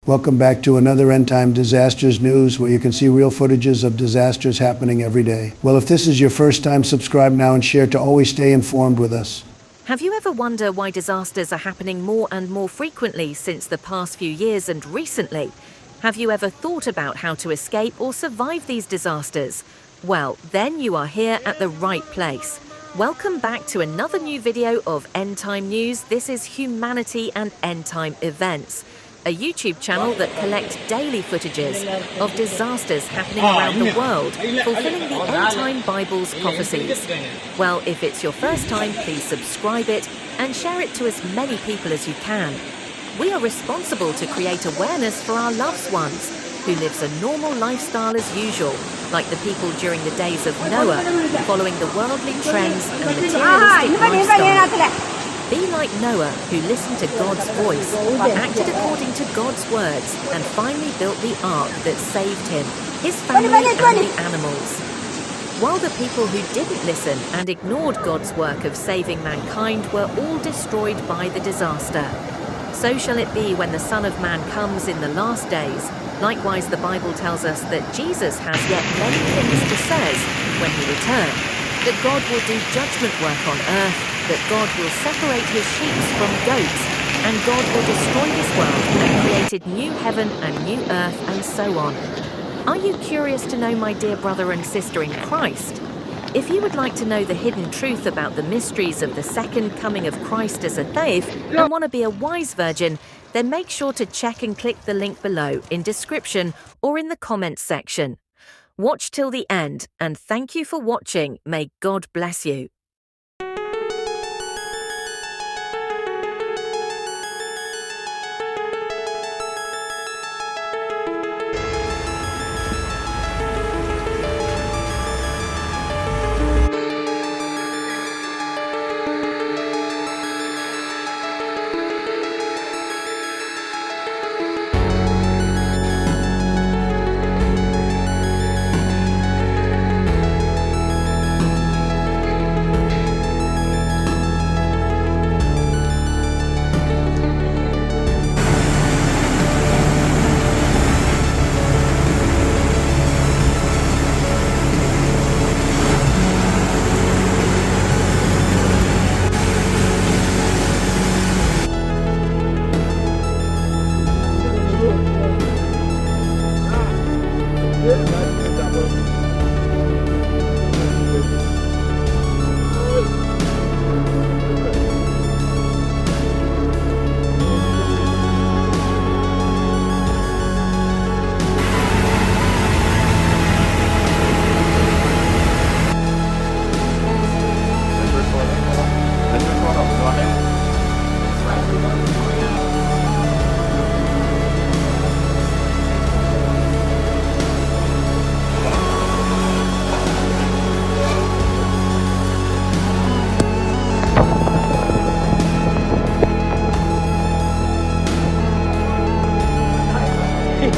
Welcome back to another End Time Disasters News, where you can see real footages of disasters happening every day. Well, if this is your first time, subscribe now and share to always stay informed with us. Have you ever wondered why disasters are happening more and more frequently since the past few years and recently? Have you ever thought about how to escape or survive these disasters? Well, then you are here at the right place. Welcome back to another new video of End Time News. This is Humanity and End Time Events, a YouTube channel that collects daily footages of disasters happening around the world, fulfilling the End Time Bible's prophecies. Well, if it's your first time, please subscribe it and share it to as many people as you can. We are responsible to create awareness for our loved ones who lives a normal lifestyle as usual, like the people during the days of Noah, following the worldly trends and materialistic lifestyle. Be like Noah, who listened to God's voice, acted according to God's words, and finally built the ark that saved him, his family, and the animals. While the people who didn't listen and ignored God's work of saving mankind were all destroyed by the disaster. So shall it be when the Son of Man comes in the last days. Likewise, the Bible tells us that Jesus has yet many things to say when he returns, that God will do judgment work on earth, that God will separate his sheep from goats, and God will destroy this world and created new heaven and new earth, and so on. Are you curious to know, my dear brother and sister in Christ? If you would like to know the hidden truth about the mysteries of the second coming of Christ as a thief and want to be a wise virgin, then make sure to check and click the link below in description or in the comments section. Watch till the end, and thank you for watching. May God bless you.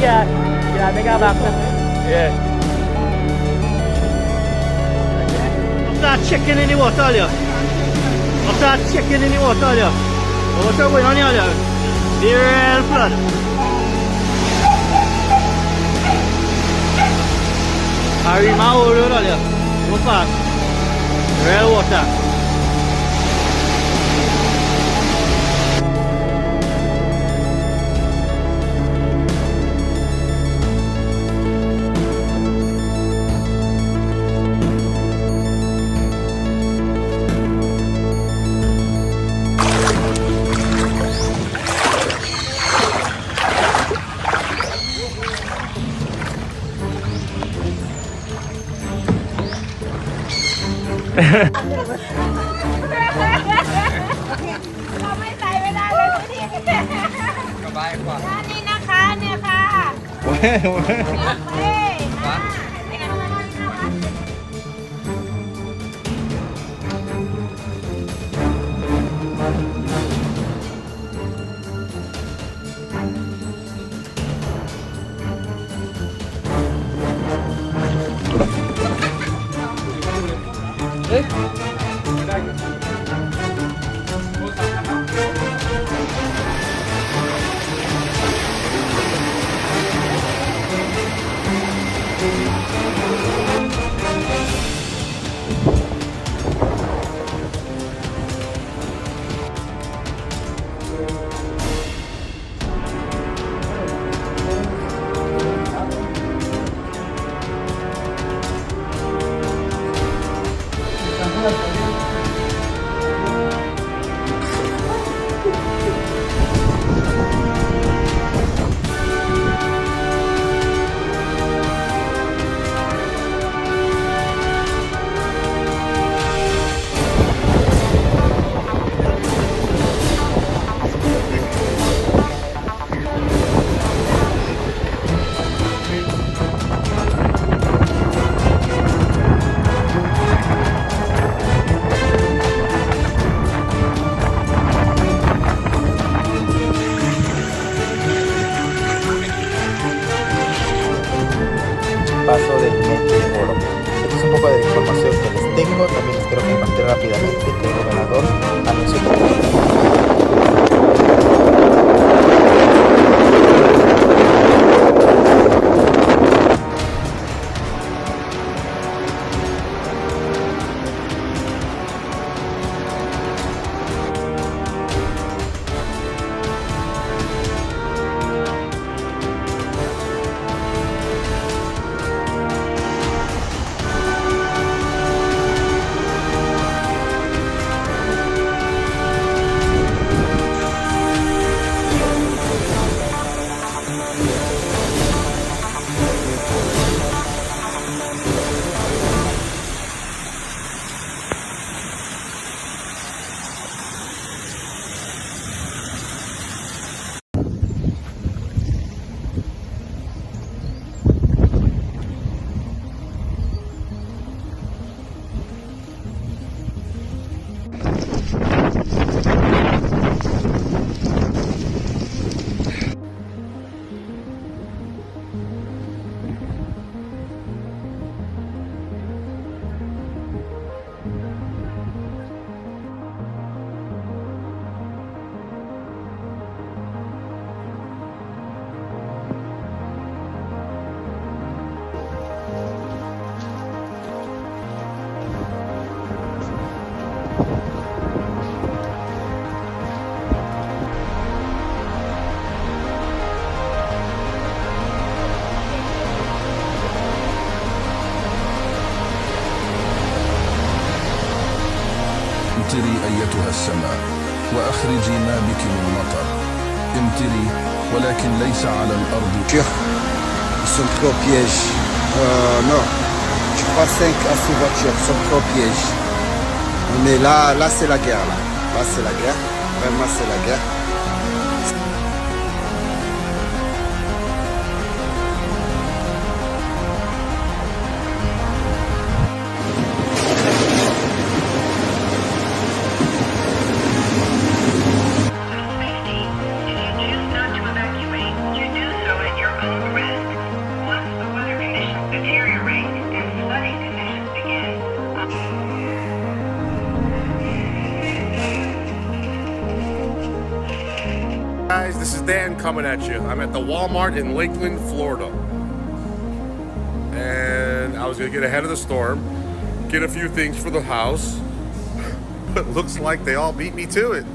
Yeah, they got back there. Yeah. Start checking in the water, earlier. Start checking in the water, earlier. What's going on here, earlier? The real flood. Harry, my old road, earlier. Go fast. Real water. dejo, también les quiero compartir rápidamente que el gobernador anunció que امطري أيتها السماء وأخرجي ما بك من مطر. امطري ولكن ليس على الأرض. Ils sont trop pièges. Non, je crois 5 à 6 voitures sont trop pièges. Mais là c'est la guerre. Là c'est la guerre. Vraiment c'est la guerre. Guys, this is Dan coming at you. I'm at the Walmart in Lakeland, Florida. And I was gonna get ahead of the storm, get a few things for the house, but looks like they all beat me to it.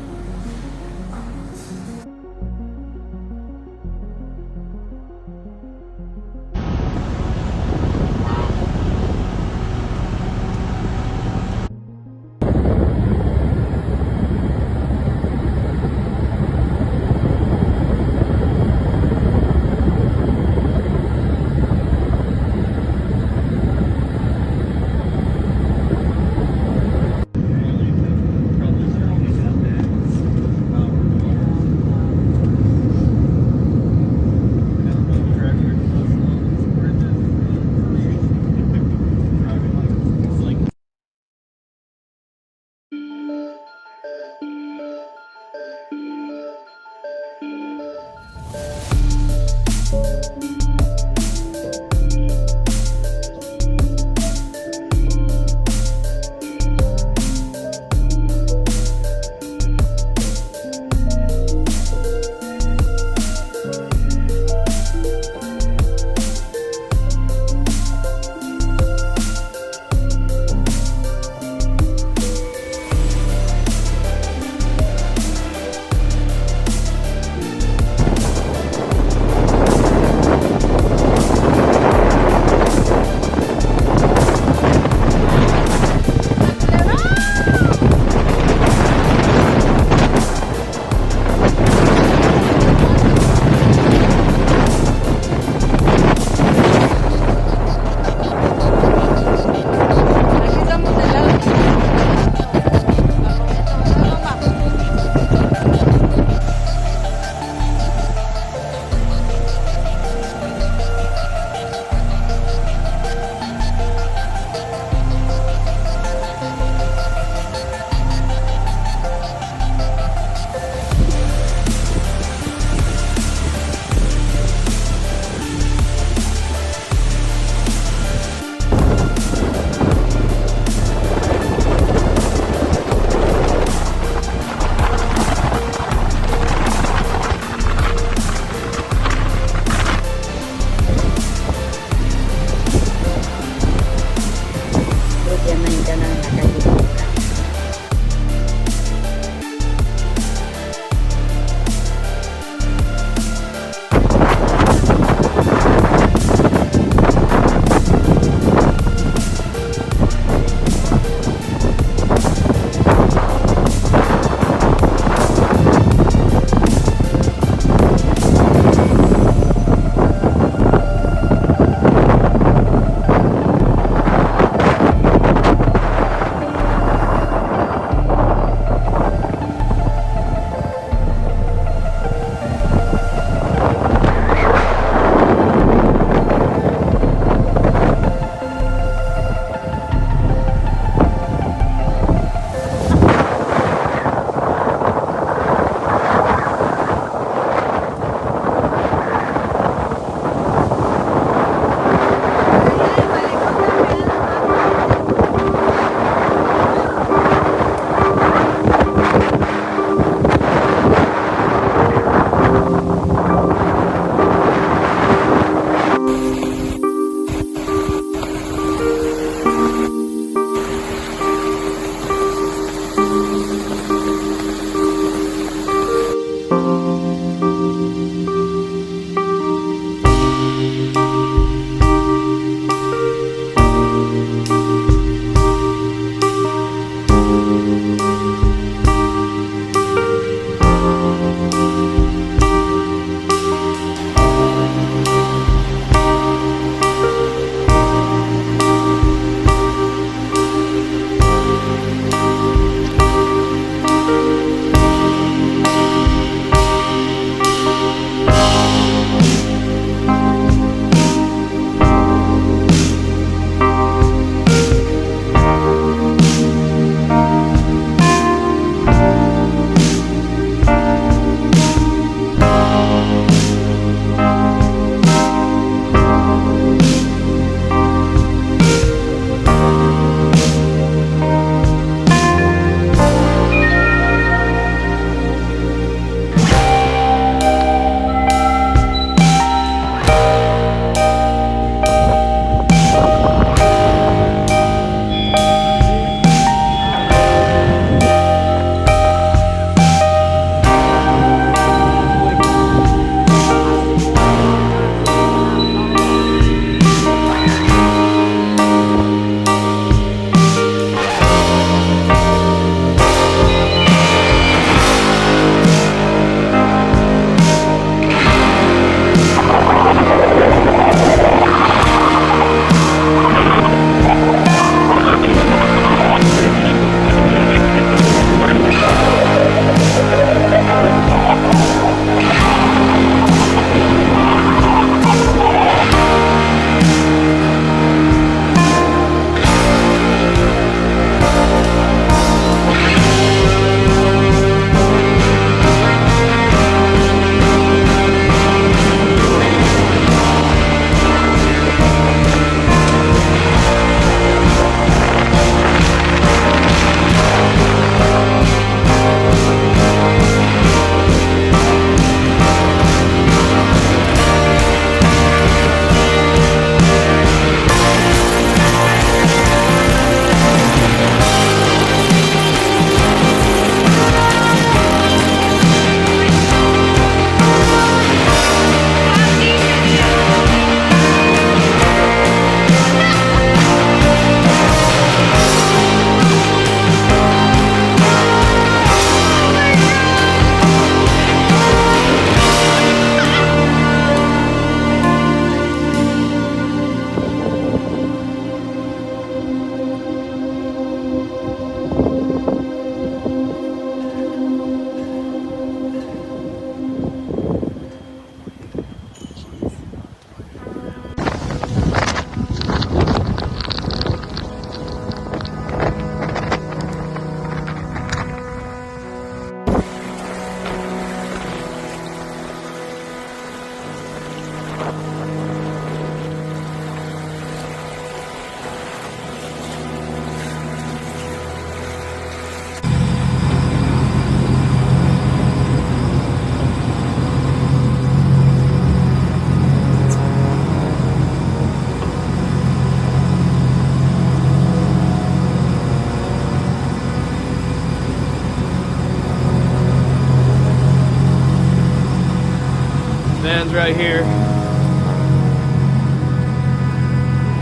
right here.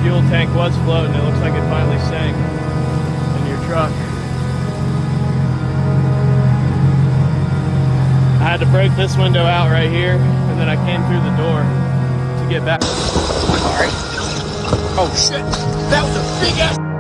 Fuel tank was floating. It looks like it finally sank in your truck. I had to break this window out right here, and then I came through the door to get back. Alright. Oh shit. That was a big ass